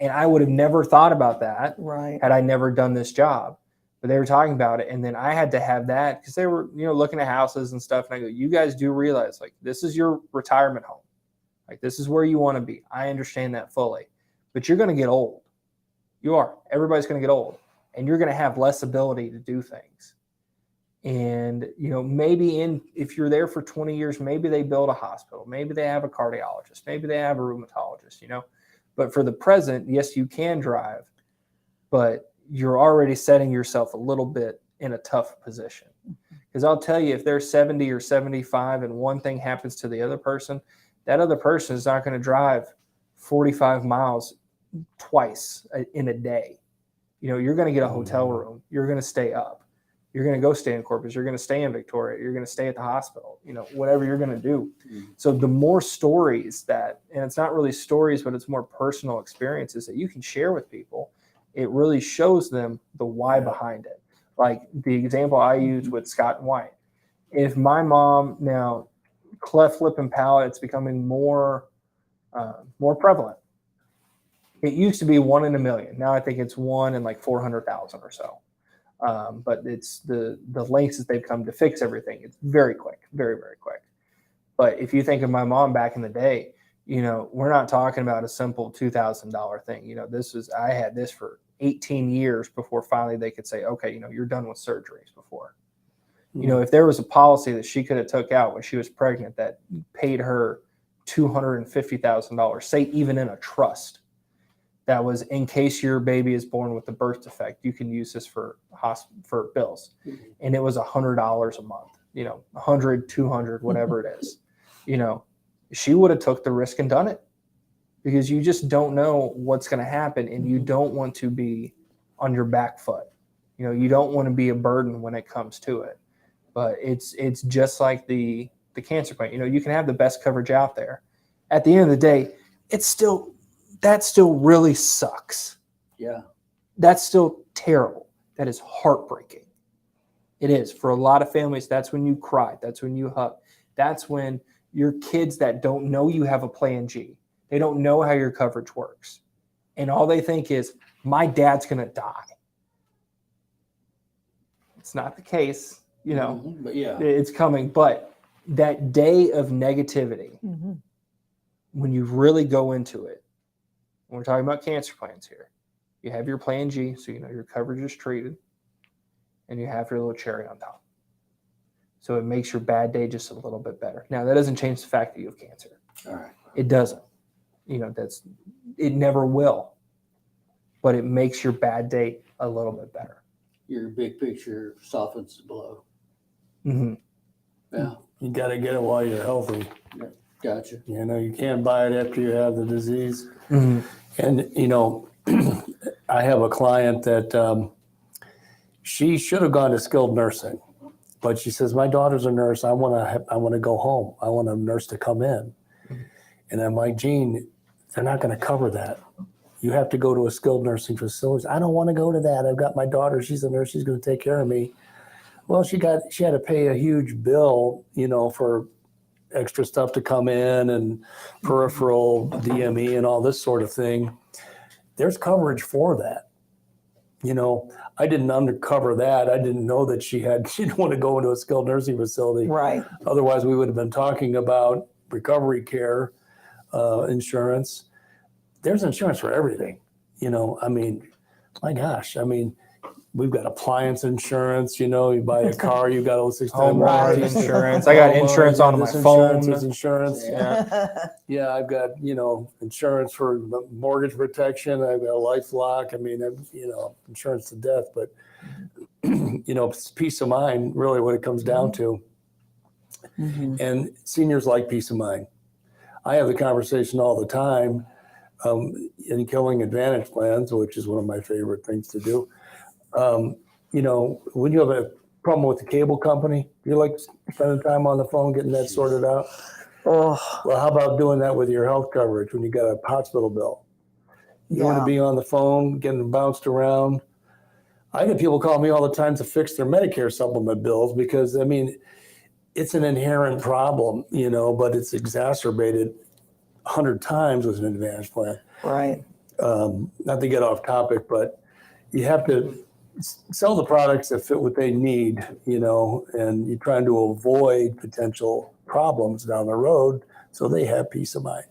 And I would have never thought about that had I never done this job. But they were talking about it, and then I had to have that because they were, looking at houses and stuff. And I go, you guys do realize, this is your retirement home. This is where you want to be. I understand that fully. But you're going to get old. You are. Everybody's going to get old. And you're going to have less ability to do things. And, maybe if you're there for 20 years, maybe they build a hospital. Maybe they have a cardiologist. Maybe they have a rheumatologist, But for the present, yes, you can drive. But you're already setting yourself a little bit in a tough position. Because I'll tell you, if they're 70 or 75 and one thing happens to the other person, that other person is not going to drive 45 miles twice in a day. You're going to get a hotel room. You're going to stay up. You're going to go stay in Corpus. You're going to stay in Victoria. You're going to stay at the hospital, whatever you're going to do. So the more stories and it's not really stories, but it's more personal experiences that you can share with people, it really shows them the why behind it. Like the example I used with Scott and White. If my mom now, cleft lip and palate, it's becoming more prevalent. It used to be 1 in a million. Now I think it's 1 in 400,000 or so. But it's the lengths that they've come to fix everything. It's very quick, very, very quick. But if you think of my mom back in the day, we're not talking about a simple $2,000 thing. I had this for 18 years before finally they could say, okay, you're done with surgeries before. If there was a policy that she could have took out when she was pregnant that paid her $250,000, say even in a trust, that was in case your baby is born with a birth defect, you can use this for bills. And it was $100 a month, 100, 200, whatever it is, she would have took the risk and done it because you just don't know what's going to happen. And you don't want to be on your back foot. You don't want to be a burden when it comes to it, but it's just like the cancer plan. You can have the best coverage out there. At the end of the day, that still really sucks. Yeah. That's still terrible. That is heartbreaking. It is. For a lot of families, that's when you cry. That's when you hug. That's when your kids that don't know you have a plan G, they don't know how your coverage works. And all they think is, my dad's going to die. It's not the case, But yeah. It's coming. But that day of negativity, when you really go into it, when we're talking about cancer plans here, you have your plan G, so your coverage is treated, and you have your little cherry on top. So it makes your bad day just a little bit better. Now, that doesn't change the fact that you have cancer. All right. It doesn't. It never will. But it makes your bad day a little bit better. Your big picture softens the blow. Mm-hmm. Yeah. You got to get it while you're healthy. Gotcha. You can't buy it after you have the disease. Mm-hmm. And, I have a client that she should have gone to skilled nursing, but she says, my daughter's a nurse. I want to go home. I want a nurse to come in. And I'm like, Gene, they're not going to cover that. You have to go to a skilled nursing facility. I don't want to go to that. I've got my daughter. She's a nurse. She's going to take care of me. Well, she had to pay a huge bill, for extra stuff to come in and peripheral DME and all this sort of thing, there's coverage for that. You know, I didn't undercover that. I didn't know that she didn't want to go into a skilled nursing facility. Right. Otherwise, we would have been talking about recovery care insurance. There's insurance for everything. You know, I mean, my gosh, I mean, we've got appliance insurance. You know, you buy a car, you got all 6 Home Right. warranty insurance. I got insurance on my phone. Insurance. Yeah. Yeah, I've got, you know, insurance for mortgage protection. I've got a LifeLock. I mean, you know, insurance to death. But, you know, it's peace of mind, really, what it comes down to. Mhm. And seniors like peace of mind. I have the conversation all the time in killing advantage plans, which is one of my favorite things to do. You know, when you have a problem with the cable company, you like spending time on the phone getting that sorted out. Oh, Well, how about doing that with your health coverage when you got a hospital bill? You want yeah. to be on the phone, getting bounced around. I get people call me all the time to fix their Medicare supplement bills because, I mean, it's an inherent problem, you know, but it's exacerbated 100 times with an advantage plan. Right. Not to get off topic, but you have to sell the products that fit what they need, you know, and you're trying to avoid potential problems down the road so they have peace of mind.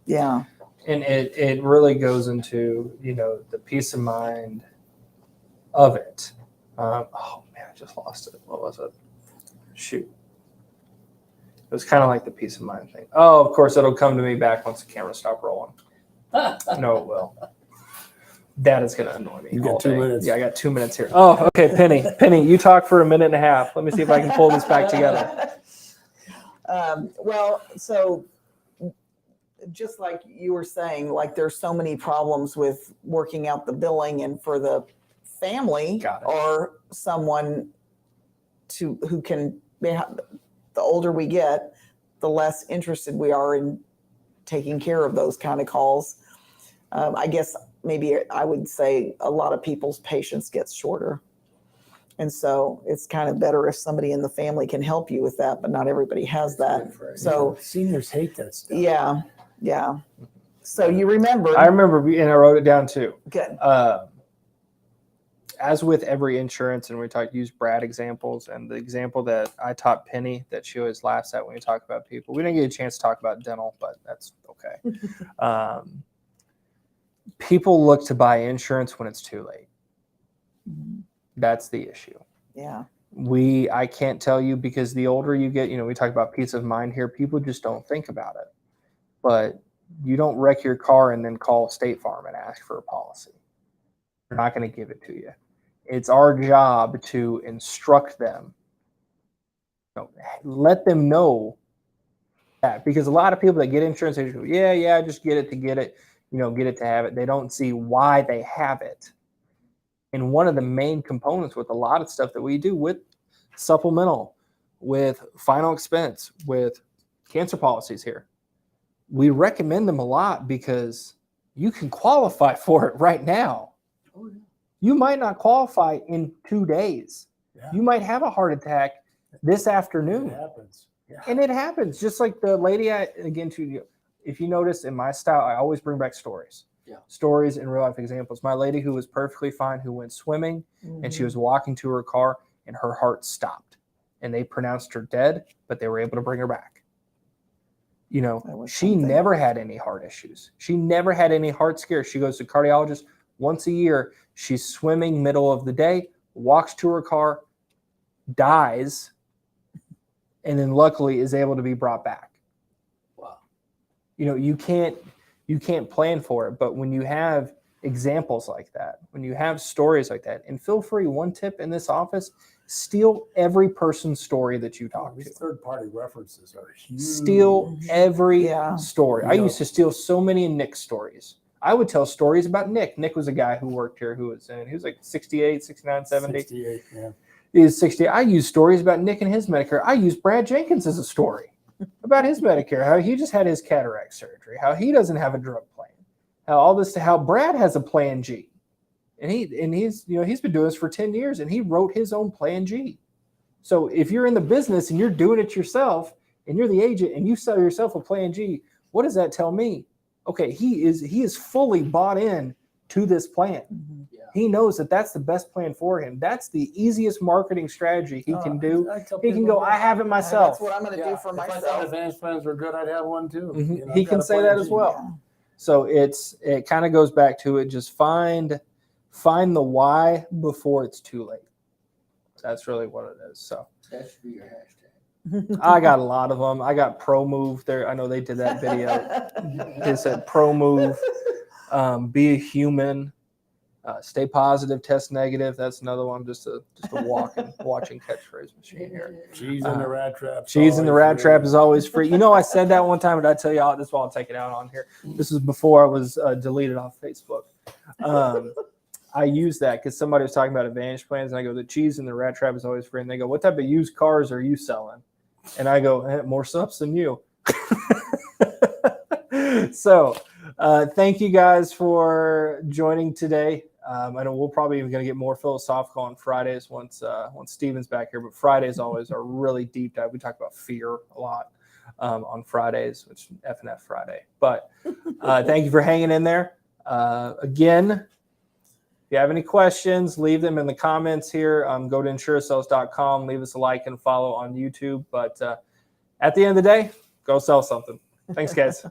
Yeah. And it really goes into, you know, the peace of mind of it. Oh man, I just lost it. What was it? Shoot. It was kind of like the peace of mind thing. Oh, of course, it'll come to me back once the camera stop rolling. No, it will. That is going to annoy me. You got all 2 day. minutes. Yeah, I got 2 minutes here. Oh, okay, Penny, you talk for a minute and a half. Let me see if I can pull this back together. Well, so just like you were saying, like there's so many problems with working out the billing, and for the family Got it. or someone who can be, the older we get, the less interested we are in taking care of those kind of calls. I guess maybe I would say a lot of people's patience gets shorter. And so it's kind of better if somebody in the family can help you with that, but not everybody has that. So Seniors hate that stuff. yeah, yeah. So you remember. I remember, and I wrote it down too. Good. As with every insurance, and we use Brad examples, and the example that I taught Penny that she always laughs at when we talk about people. We didn't get a chance to talk about dental, but that's okay. People look to buy insurance when it's too late. That's the issue. Yeah. I can't tell you, because the older you get, you know, we talk about peace of mind here. People just don't think about it. But you don't wreck your car and then call State Farm and ask for a policy. They're not going to give it to you. It's our job to instruct them. Let them know that, because a lot of people that get insurance, they just go, yeah, just get it to get it, you know, get it to have it. They don't see why they have it. And one of the main components with a lot of stuff that we do with supplemental, with final expense, with cancer policies here, we recommend them a lot because you can qualify for it right now. Oh, yeah. You might not qualify in 2 days. Yeah. You might have a heart attack this afternoon. It happens. Yeah. And it happens. Just like the lady, if you notice in my style, I always bring back stories. Yeah. Stories and real life examples. My lady who was perfectly fine, who went swimming, and she was walking to her car and her heart stopped. And they pronounced her dead, but they were able to bring her back. You know, she never had any heart issues. She never had any heart scares. She goes to cardiologist once a year. She's swimming middle of the day, walks to her car, dies, and then luckily is able to be brought back. Wow. You know, you can't plan for it, but when you have examples like that, when you have stories like that, and feel free, one tip in this office, steal every person's story that you talk to. These third-party references are huge. Steal every story. I Yeah. used to steal so many of Nick's stories. I would tell stories about Nick. Nick was a guy who worked here, he was like 68, 69, 70. 68, yeah. He was 60. I used stories about Nick and his Medicare. I used Brad Jenkins as a story about his Medicare, how he just had his cataract surgery, how he doesn't have a drug plan, how Brad has a plan G. And he's been doing this for 10 years, and he wrote his own plan G. So if you're in the business and you're doing it yourself, and you're the agent and you sell yourself a plan G, what does that tell me? Okay, he is fully bought in to this plan. Mhm. He knows that that's the best plan for him. That's the easiest marketing strategy he can do. I tell He can people go, I have it And myself. that's what I'm going to do for if I thought myself. advanced plans were good, I'd have one too. Mhm. You know, He I've got can a say plan that as G. well. Yeah. So it kind of goes back to it. Just find the why before it's too late. That's really what it is. So That should be your hashtag. I got a lot of them. I got Pro Move there. I know they did that video. They said Pro Move, be a human, stay positive, test negative. That's another one. Just a watching catchphrase machine here. Cheese in the rat trap. Cheese in the rat trap is always free. You know, I said that one time, but I tell you, this is why I'll take it out on here. This was before I was deleted off Facebook. I use that because somebody was talking about Advantage plans, and I go, the cheese in the rat trap is always free. And they go, what type of used cars are you selling? And I go, more subs than you. So thank you guys for joining today. I know we'll probably even going to get more philosophical on Fridays once Steven's back here, but Fridays always are really deep dive. We talk about fear a lot on Fridays, which F&F Friday. But thank you for hanging in there. Again, if you have any questions, leave them in the comments here. Go to insureourselves.com, leave us a like and follow on YouTube. But at the end of the day, go sell something. Thanks, guys.